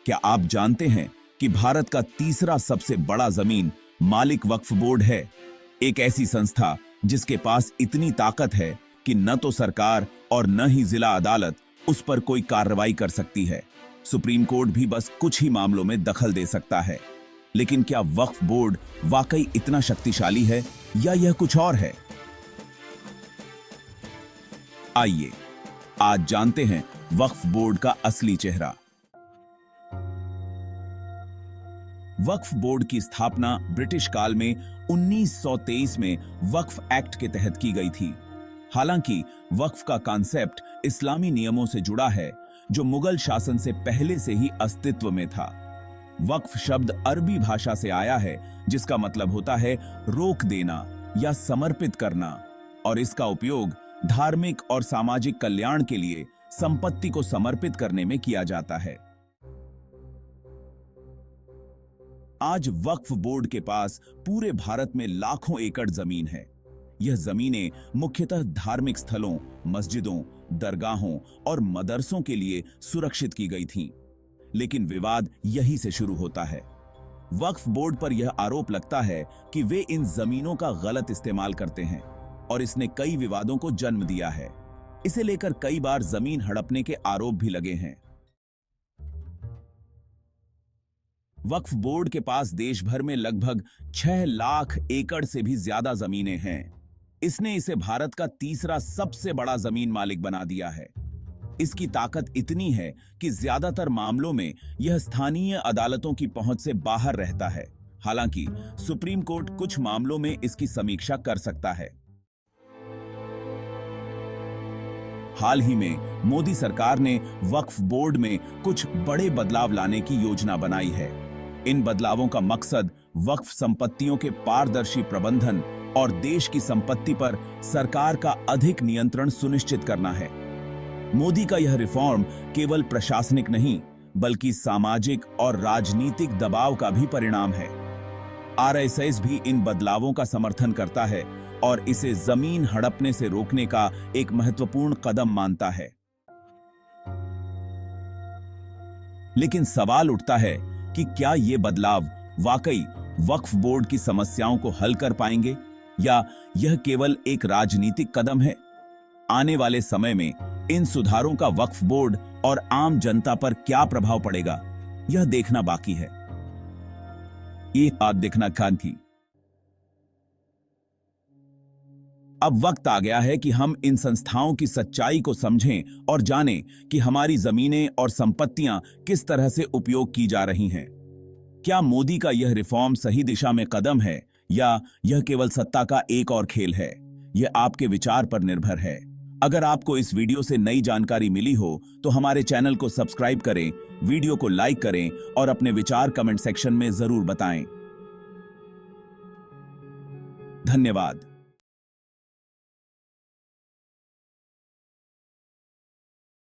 क्या आप जानते हैं कि भारत का तीसरा सबसे बड़ा जमीन मालिक वक्फ बोर्ड है? एक ऐसी संस्था जिसके पास इतनी ताकत है कि न तो सरकार और न ही जिला अदालत उस पर कोई कार्रवाई कर सकती है। सुप्रीम कोर्ट भी बस कुछ ही मामलों में दखल दे सकता है। लेकिन क्या वक्फ बोर्ड वाकई इतना शक्तिशाली है या यह कुछ और है? आइए आज जानते हैं वक्फ बोर्ड का असली चेहरा। वक्फ बोर्ड की स्थापना ब्रिटिश काल में 1923 में वक्फ एक्ट के तहत की गई थी। हालांकि वक्फ का कॉन्सेप्ट इस्लामी नियमों से जुड़ा है जो मुगल शासन से पहले से ही अस्तित्व में था। वक्फ शब्द अरबी भाषा से आया है जिसका मतलब होता है रोक देना या समर्पित करना, और इसका उपयोग धार्मिक और सामाजिक कल्याण के लिए संपत्ति को समर्पित करने में किया जाता है। आज वक्फ बोर्ड के पास पूरे भारत में लाखों एकड़ जमीन है। यह जमीनें मुख्यतः धार्मिक स्थलों, मस्जिदों, दरगाहों और मदरसों के लिए सुरक्षित की गई थीं। लेकिन विवाद यहीं से शुरू होता है। वक्फ बोर्ड पर यह आरोप लगता है कि वे इन जमीनों का गलत इस्तेमाल करते हैं और इसने कई विवादों को जन्म दिया है। इसे लेकर कई बार जमीन हड़पने के आरोप भी लगे हैं। वक्फ बोर्ड के पास देश भर में लगभग 6 लाख एकड़ से भी ज्यादा जमीनें हैं। इसने इसे भारत का तीसरा सबसे बड़ा जमीन मालिक बना दिया है। इसकी ताकत इतनी है कि ज्यादातर मामलों में यह स्थानीय अदालतों की पहुंच से बाहर रहता है। हालांकि सुप्रीम कोर्ट कुछ मामलों में इसकी समीक्षा कर सकता है। हाल ही में मोदी सरकार ने वक्फ बोर्ड में कुछ बड़े बदलाव लाने की योजना बनाई है। इन बदलावों का मकसद वक्फ संपत्तियों के पारदर्शी प्रबंधन और देश की संपत्ति पर सरकार का अधिक नियंत्रण सुनिश्चित करना है। मोदी का यह रिफॉर्म केवल प्रशासनिक नहीं बल्कि सामाजिक और राजनीतिक दबाव का भी परिणाम है। आरएसएस भी इन बदलावों का समर्थन करता है और इसे जमीन हड़पने से रोकने का एक महत्वपूर्ण कदम मानता है। लेकिन सवाल उठता है कि क्या ये बदलाव वाकई वक्फ बोर्ड की समस्याओं को हल कर पाएंगे या यह केवल एक राजनीतिक कदम है? आने वाले समय में इन सुधारों का वक्फ बोर्ड और आम जनता पर क्या प्रभाव पड़ेगा, यह देखना बाकी है। ये बात देखना खान थी। अब वक्त आ गया है कि हम इन संस्थाओं की सच्चाई को समझें और जानें कि हमारी जमीनें और संपत्तियां किस तरह से उपयोग की जा रही हैं। क्या मोदी का यह रिफॉर्म सही दिशा में कदम है या यह केवल सत्ता का एक और खेल है? यह आपके विचार पर निर्भर है। अगर आपको इस वीडियो से नई जानकारी मिली हो तो हमारे चैनल को सब्सक्राइब करें, वीडियो को लाइक करें और अपने विचार कमेंट सेक्शन में जरूर बताएं। धन्यवाद।